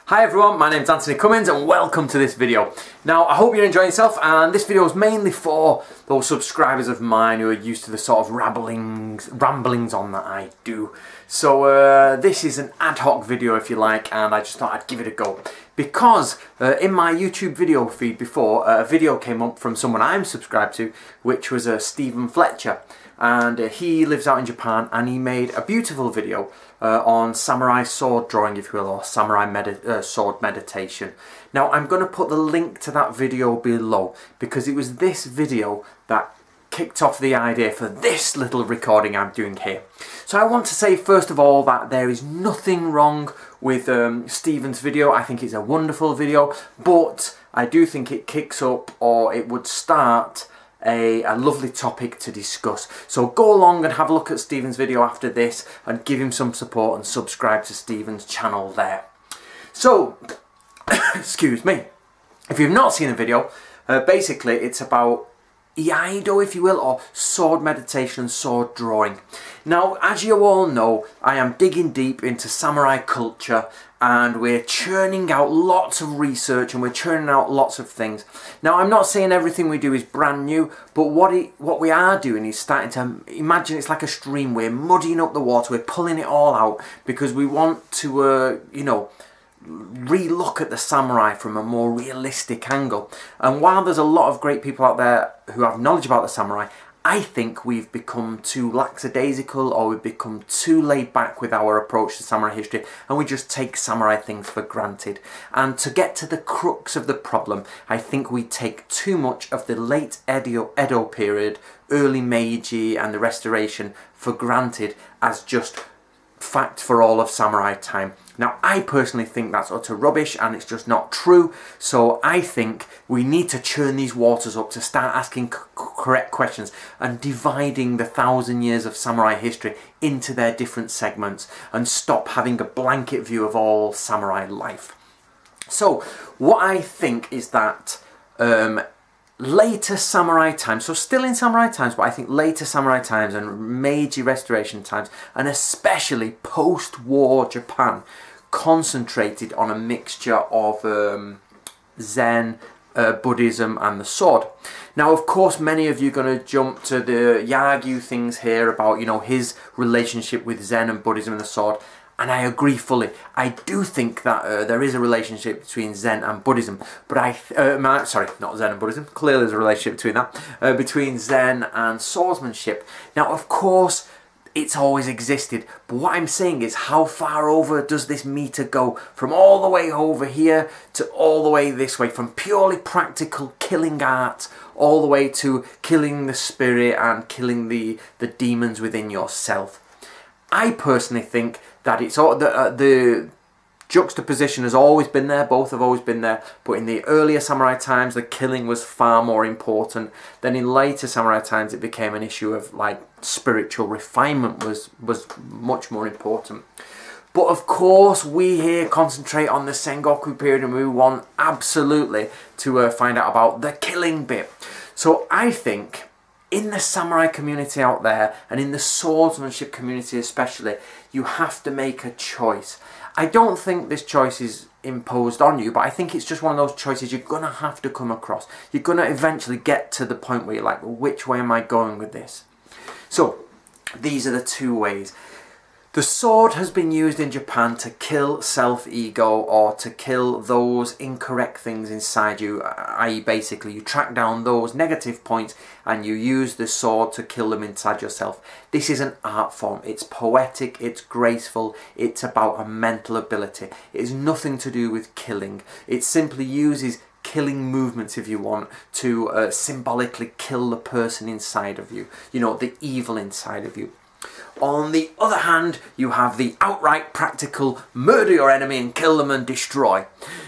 Hi everyone, my name's Antony Cummins and welcome to this video. Now I hope you're enjoying yourself, and this video is mainly for those subscribers of mine who are used to the sort of ramblings on that I do. So this is an ad hoc video if you like, and I just thought I'd give it a go. Because in my YouTube video feed before, a video came up from someone I'm subscribed to, which was Stephen Fletcher. And he lives out in Japan, and he made a beautiful video on samurai sword drawing, if you will, or samurai sword meditation. Now I'm going to put the link to that video below, because it was this video that kicked off the idea for this little recording I'm doing here. So I want to say first of all that there is nothing wrong with Stephen's video. I think it's a wonderful video, but I do think it kicks up, or it would start a lovely topic to discuss. So go along and have a look at Stephen's video after this and give him some support and subscribe to Stephen's channel there. So, excuse me, if you've not seen the video, basically it's about Iaido, if you will, or sword meditation and sword drawing. Now, as you all know, I am digging deep into samurai culture, and we're churning out lots of research and we're churning out lots of things. Now, I'm not saying everything we do is brand new, but what we are doing is starting to imagine it's like a stream. We're muddying up the water, we're pulling it all out, because we want to, you know, re-look at the samurai from a more realistic angle. And while there's a lot of great people out there who have knowledge about the samurai, I think we've become too lackadaisical, or we've become too laid back with our approach to samurai history, and we just take samurai things for granted. And to get to the crux of the problem, I think we take too much of the late Edo period, early Meiji and the Restoration for granted as just fact for all of samurai time. Now, I personally think that's utter rubbish, and it's just not true. So I think we need to churn these waters up to start asking correct questions and dividing the 1,000 years of samurai history into their different segments, and stop having a blanket view of all samurai life. So what I think is that later samurai times, so still in samurai times, but I think later samurai times and Meiji Restoration times, and especially post-war Japan, concentrated on a mixture of Zen, Buddhism and the sword. Now, of course, many of you are going to jump to the Yagyu things here about, you know, his relationship with Zen and Buddhism and the sword. And I agree fully. I do think that there is a relationship between Zen and Buddhism, but sorry, not Zen and Buddhism. Clearly there's a relationship between that, between Zen and swordsmanship. Now, of course, it's always existed, but what I'm saying is, how far over does this meter go? From all the way over here to all the way this way, from purely practical killing art all the way to killing the spirit and killing the demons within yourself. I personally think that it's all the juxtaposition has always been there, both have always been there, but in the earlier samurai times the killing was far more important. Then in later samurai times it became an issue of, like, spiritual refinement was much more important. But of course we here concentrate on the Sengoku period, and we want absolutely to find out about the killing bit. So I think in the samurai community out there, and in the swordsmanship community especially, you have to make a choice. I don't think this choice is imposed on you, but I think it's just one of those choices you're going to have to come across. You're going to eventually get to the point where you're like, well, which way am I going with this? So these are the two ways. The sword has been used in Japan to kill self-ego, or to kill those incorrect things inside you, i.e. basically you track down those negative points and you use the sword to kill them inside yourself. This is an art form. It's poetic, it's graceful, it's about a mental ability. It has nothing to do with killing. It simply uses killing movements, if you want, to symbolically kill the person inside of you, you know, the evil inside of you. On the other hand, you have the outright practical murder your enemy and kill them and destroy.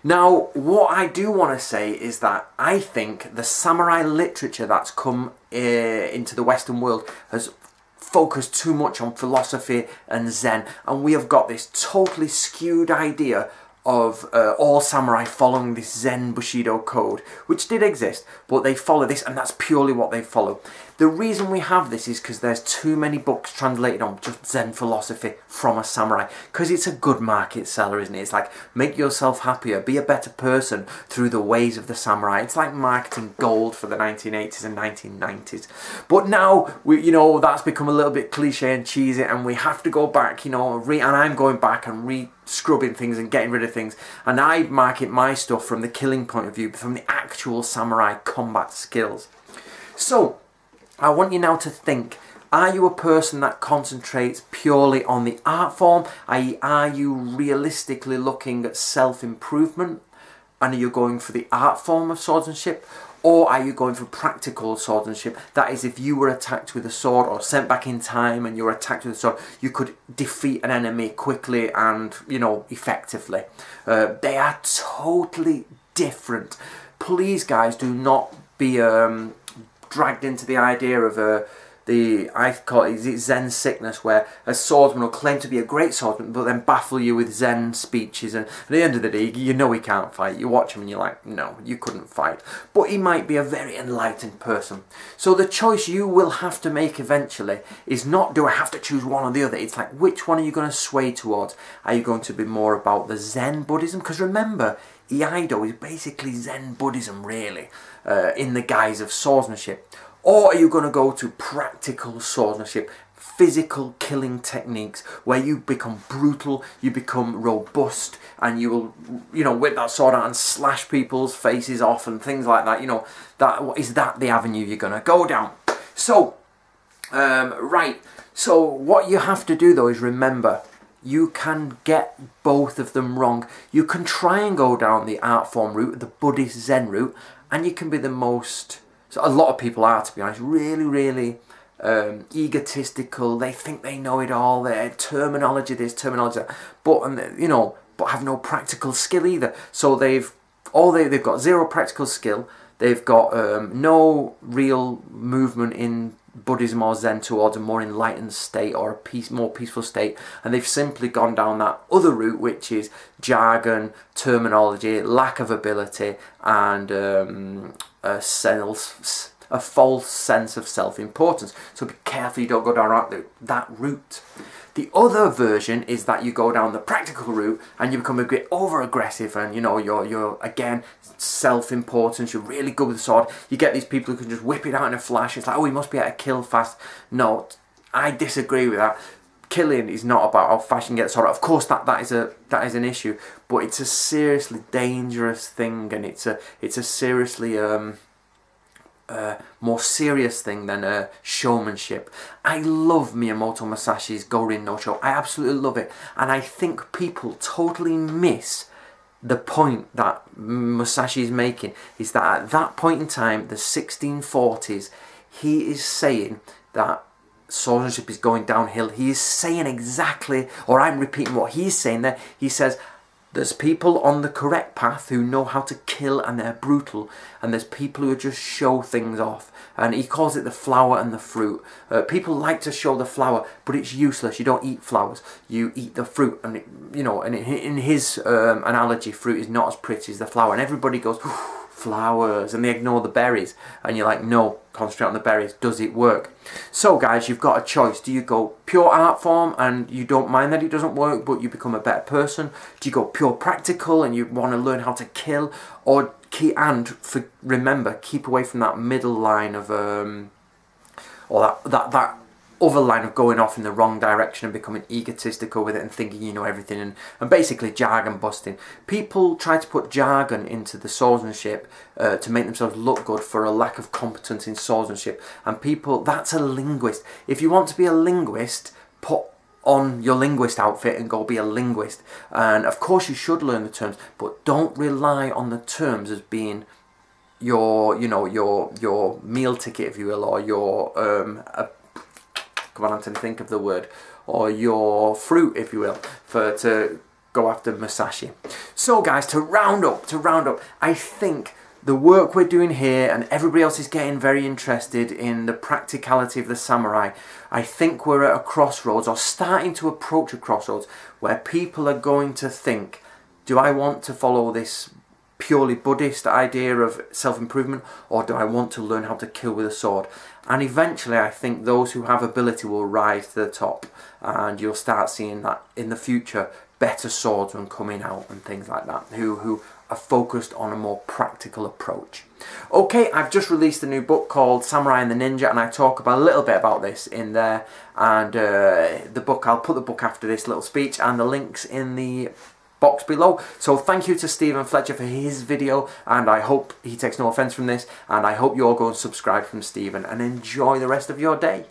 Now, what I do want to say is that I think the samurai literature that's come into the Western world has focused too much on philosophy and Zen, and we have got this totally skewed idea of all samurai following this Zen Bushido code, which did exist, but they follow this, and that's purely what they follow. The reason we have this is because there's too many books translated on just Zen philosophy from a samurai, because it's a good market seller, isn't it? It's like, make yourself happier, be a better person through the ways of the samurai. It's like marketing gold for the 1980s and 1990s. But now, you know, that's become a little bit cliche and cheesy, and we have to go back, you know, and I'm going back and scrubbing things and getting rid of things, and I market my stuff from the killing point of view, from the actual samurai combat skills. So I want you now to think, are you a person that concentrates purely on the art form, i.e. are you realistically looking at self-improvement, and are you going for the art form of swordsmanship? Or are you going for practical swordsmanship? That is, if you were attacked with a sword or sent back in time and you were attacked with a sword, you could defeat an enemy quickly and, you know, effectively. They are totally different. Please, guys, do not be dragged into the idea of I call it Zen sickness, where a swordsman will claim to be a great swordsman but then baffle you with Zen speeches, and at the end of the day you know he can't fight. You watch him and you're like, no, you couldn't fight. But he might be a very enlightened person. So the choice you will have to make eventually is not, do I have to choose one or the other? It's like, which one are you going to sway towards? Are you going to be more about the Zen Buddhism? Because remember, Iaido is basically Zen Buddhism, really, in the guise of swordsmanship. Or are you going to go to practical swordsmanship, physical killing techniques, where you become brutal, you become robust, and you will, you know, whip that sword out and slash people's faces off and things like that? You know, is that the avenue you're going to go down? So, right. So what you have to do though is remember, you can get both of them wrong. You can try and go down the art form route, the Buddhist Zen route, and you can be the most... So a lot of people are, to be honest, really egotistical. They think they know it all. Their terminology this, terminology that, but you know, but have no practical skill either. So they've got zero practical skill. They've got no real movement in Buddhism or Zen towards a more enlightened state or a more peaceful state, and they've simply gone down that other route, which is jargon, terminology, lack of ability, and a false sense of self-importance. So be careful you don't go down that route. The other version is that you go down the practical route and you become a bit over-aggressive, and you know, you're again self-importance, you're really good with the sword. You get these people who can just whip it out in a flash. It's like, oh, he must be able to kill fast. No, I disagree with that. Killing is not about how fast you can get the sword out. Of course that is an issue, but it's a seriously dangerous thing, and it's a seriously more serious thing than showmanship. I love Miyamoto Musashi's Go-Rin no Sho. I absolutely love it, and I think people totally miss the point that Musashi is making, is that at that point in time, the 1640s, he is saying that swordsmanship is going downhill. He is saying exactly, or I'm repeating what he's saying there. He says, there's people on the correct path who know how to kill and they're brutal, and there's people who just show things off, and he calls it the flower and the fruit. People like to show the flower, but it's useless. You don't eat flowers, you eat the fruit, and you know, and in his analogy, fruit is not as pretty as the flower, and everybody goes, flowers, and they ignore the berries, and you're like, no, concentrate on the berries. Does it work? So guys, you've got a choice. Do you go pure art form and you don't mind that it doesn't work, but you become a better person? Do you go pure practical and you want to learn how to kill? Or remember, keep away from that middle line of or that other line of going off in the wrong direction and becoming egotistical with it and thinking you know everything, and basically jargon busting. People try to put jargon into the swordsmanship to make themselves look good for a lack of competence in swordsmanship, and people, that's a linguist. If you want to be a linguist, put on your linguist outfit and go be a linguist, and of course you should learn the terms, but don't rely on the terms as being your, you know, your meal ticket, if you will, or your come on, Antony, think of the word, or your fruit, if you will, to go after Musashi. So guys, to round up, I think the work we're doing here, and everybody else is getting very interested in the practicality of the samurai. I think we're at a crossroads, or starting to approach a crossroads, where people are going to think, do I want to follow this purely Buddhist idea of self-improvement, or do I want to learn how to kill with a sword? And eventually I think those who have ability will rise to the top, and you'll start seeing that in the future better swordsmen coming out and things like that, who are focused on a more practical approach. Okay, I've just released a new book called Samurai and the Ninja, and I talk about a little bit about this in there, and the book, I'll put the book after this little speech and the links in the box below. So thank you to Stephen Fletcher for his video, and I hope he takes no offence from this, and I hope you all go and subscribe from Stephen and enjoy the rest of your day.